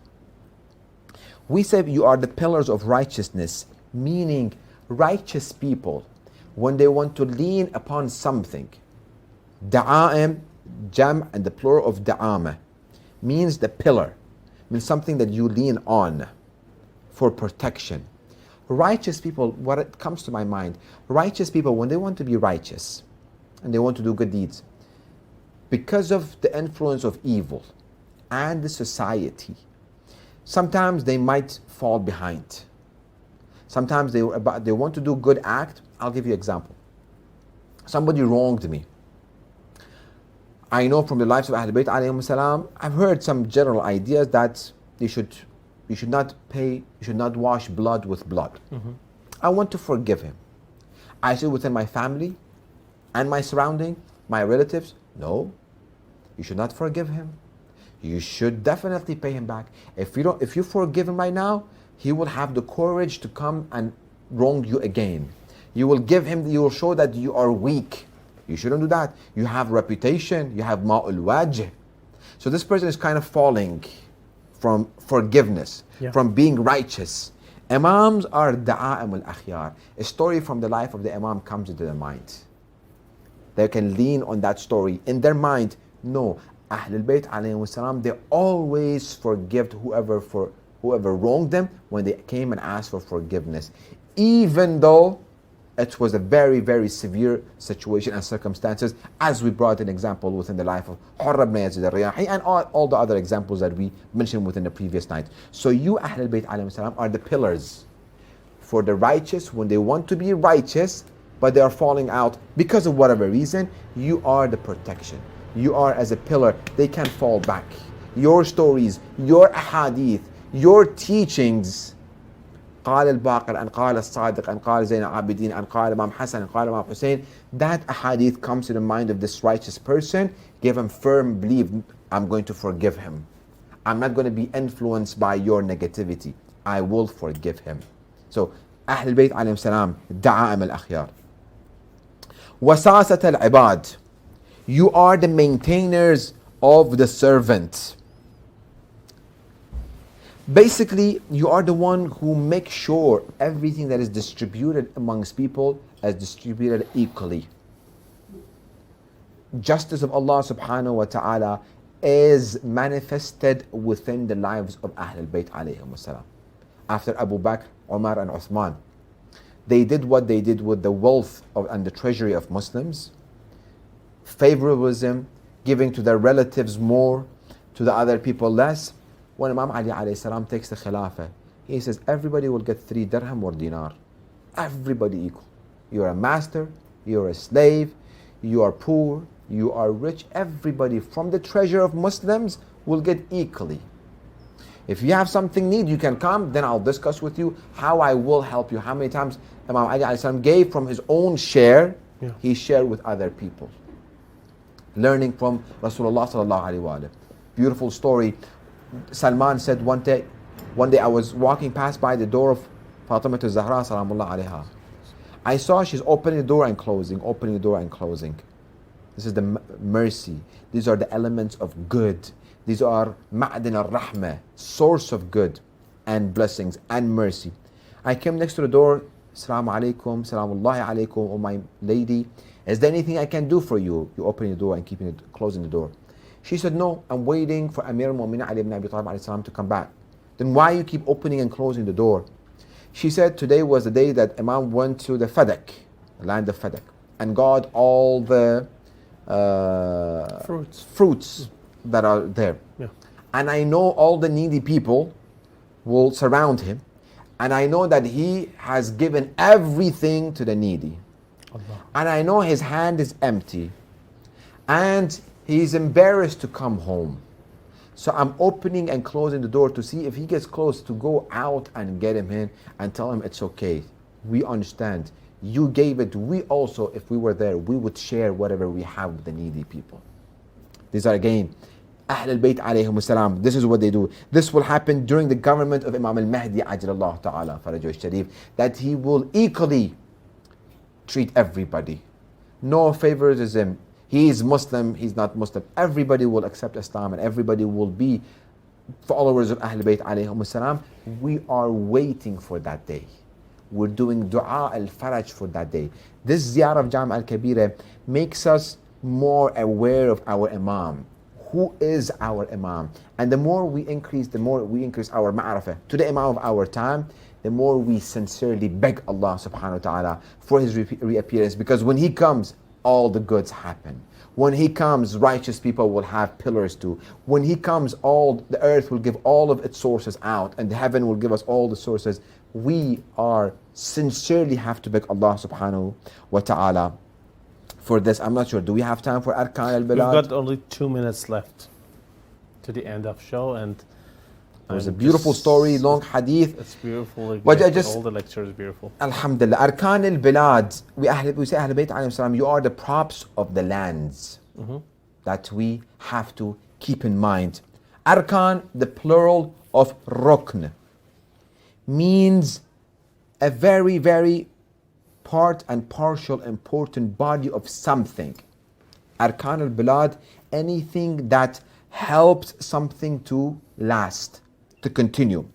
Speaker 2: We say you are the pillars of righteousness, meaning righteous people, when they want to lean upon something, da'a'im, jam, and the plural of da'ama, means the pillar, means something that you lean on for protection. Righteous people, what it comes to my mind, righteous people, when they want to be righteous and they want to do good deeds, because of the influence of evil and the society, sometimes they might fall behind. Sometimes they want to do good act. I'll give you an example. Somebody wronged me. I know from the lives of Ahlul Bayt alayhim salam, I've heard some general ideas that you should not wash blood with blood. I want to forgive him. I say within my family and my surrounding, my relatives, No, you should not forgive him. You should definitely pay him back. If you forgive him right now, he will have the courage to come and wrong you again. You will show that you are weak. You shouldn't do that. You have reputation, you have ma'ul wajh. So this person is kind of falling from forgiveness, from being righteous. Imams are da'a'im al-akhyar. A story from the life of the Imam comes into their mind. They can lean on that story in their mind. No, Ahlul Bayt alayhi salam, they always forgive whoever wronged them when they came and asked for forgiveness, even though it was a very, very severe situation and circumstances, as we brought an example within the life of Hurr ibn Yazid al-Riyahi and all the other examples that we mentioned within the previous night. So you, Ahlul Bayt alayhi salam, are the pillars for the righteous when they want to be righteous, but they are falling out because of whatever reason. You are the protection. You are as a pillar. They can't fall back. Your stories, your ahadith, your teachings, قال الباقر and قال الصادق and قال زين العابدين and قال Imam Hassan and قال Imam Hussein, that ahadith comes to the mind of this righteous person. Give him firm belief, I'm going to forgive him. I'm not going to be influenced by your negativity. I will forgive him. So Ahlul Bayt alayhim salam, da'a'im al-akhyar. Wasasat al-ibad. You are the maintainers of the servant. Basically, you are the one who makes sure everything that is distributed amongst people is distributed equally. Justice of Allah subhanahu wa ta'ala is manifested within the lives of Ahlul Bayt alayhim salam. After Abu Bakr, Umar and Uthman, they did what they did with the wealth and the treasury of Muslims. Favoritism, giving to their relatives more, to the other people less. When Imam Ali alayhi salam takes the Khilafah, he says everybody will get 3 dirham or dinar. Everybody equal. You are a master, you are a slave, you are poor, you are rich. Everybody from the treasure of Muslims will get equally. If you have something need, you can come, then I'll discuss with you how I will help you. How many times Imam Ali alayhi salam gave from his own share, he shared with other people. Learning from Rasulullah sallallahu alaihi wasallam. Beautiful story. Salman said one day I was walking past by the door of Fatima Zahra salamullah alayha. I saw she's opening the door and closing, opening the door and closing. This is the mercy. These are the elements of good. These are ma'adin al-rahmah, source of good and blessings and mercy. I came next to the door. Assalamu alaikum, salamullahi alaikum, oh my lady. Is there anything I can do for you? You opening the door and closing the door. She said, no, I'm waiting for Amir al-Mu'minin Ali ibn Abi Talib alayhi salam to come back. Then why you keep opening and closing the door? She said, today was the day that Imam went to the Fadak, the land of Fadak, and got all the fruits that are there.
Speaker 1: Yeah.
Speaker 2: And I know all the needy people will surround him. And I know that he has given everything to the needy.
Speaker 1: Allah.
Speaker 2: And I know his hand is empty. And he's embarrassed to come home. So I'm opening and closing the door to see if he gets close, to go out and get him in and tell him it's okay. We understand. You gave it. We also, if we were there, we would share whatever we have with the needy people. These are again Ahlul Bayt alayhim salam. This is what they do. This will happen during the government of Imam al-Mahdi ajlallahu ta'ala farajahu sharif, that he will equally treat everybody. No favoritism. He is Muslim, he's not Muslim. Everybody will accept Islam and everybody will be followers of Ahlul Bayt alayhim salam. We are waiting for that day. We're doing dua al-faraj for that day. This Ziyarah Al Jamiah Alkabirah makes us more aware of our Imam. Who is our Imam? And the more we increase our ma'rifah to the Imam of our time, the more we sincerely beg Allah subhanahu wa ta'ala for his reappearance. Because when he comes, all the goods happen. When he comes, righteous people will have pillars too. When he comes, all the earth will give all of its sources out, and the heaven will give us all the sources. We are sincerely have to beg Allah subhanahu wa ta'ala for this. I'm not sure. Do we have time for Arkan al-Bilad?
Speaker 1: We've got only 2 minutes left to the end of show, and
Speaker 2: it was a beautiful story, long hadith.
Speaker 1: It's beautiful.
Speaker 2: But
Speaker 1: all the lecture is beautiful.
Speaker 2: Alhamdulillah. Arkan al-Bilad. We say Ahlul Bayt alayhim salam, you are the props of the lands.
Speaker 1: Mm-hmm.
Speaker 2: that we have to keep in mind. Arkan, the plural of rukn, means a very, very part and partial important body of something. Arkan al-Bilad, anything that helps something to last, to continue.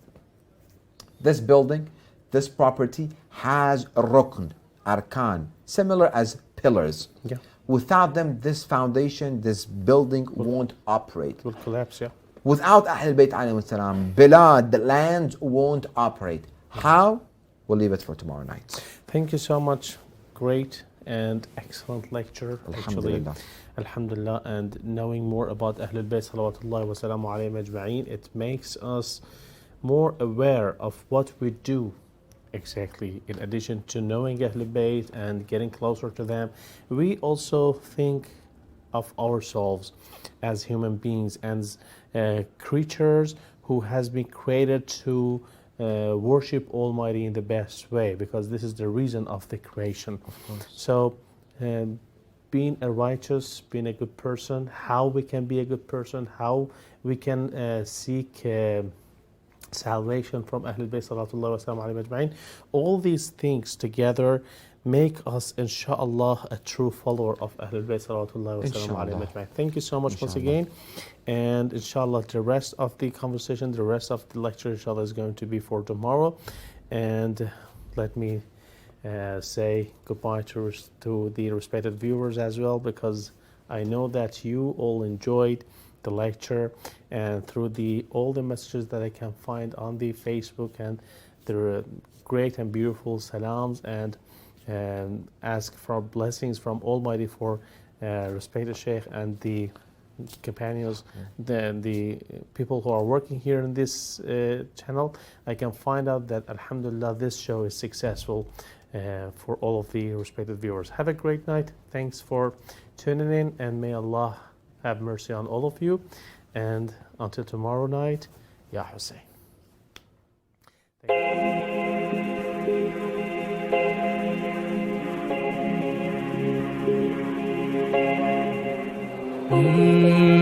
Speaker 2: This building, this property has rukn, arkan, similar as pillars.
Speaker 1: Yeah.
Speaker 2: Without them, this foundation, this building won't operate.
Speaker 1: It will collapse, yeah.
Speaker 2: Without Ahl Bayt alayhi salam, Bilad, the land won't operate. How? We'll leave it for tomorrow night.
Speaker 1: Thank you so much. Great and excellent lecture.
Speaker 2: Alhamdulillah.
Speaker 1: Alhamdulillah. And knowing more about Ahlul Bayt salawatullahi wa salamu alayhim ajma'een, it makes us more aware of what we do exactly. In addition to knowing Ahlul Bayt and getting closer to them, we also think of ourselves as human beings and creatures who has been created to worship Almighty in the best way, because this is the reason of the creation. So being a righteous, being a good person, how we can be a good person, how we can seek salvation from Ahlul Bayt salawatullahi wa salamu alayhim ajma'in, all these things together make us, inshallah, a true follower of Ahlul Bayt salawatullahi wa salamu alayhim ajma'in. Thank you so much once again. And inshallah, the rest of the conversation, the rest of the lecture, inshallah, is going to be for tomorrow. And let me say goodbye to the respected viewers as well, because I know that you all enjoyed the lecture, and through all the messages that I can find on the Facebook, and the great and beautiful salams, and ask for blessings from Almighty for respected Sheikh and the companions, the people who are working here in this channel. I can find out that alhamdulillah, this show is successful for all of the respected viewers. Have a great night. Thanks for tuning in, and may Allah have mercy on all of you. And until tomorrow night, Ya Hussein. Thank you.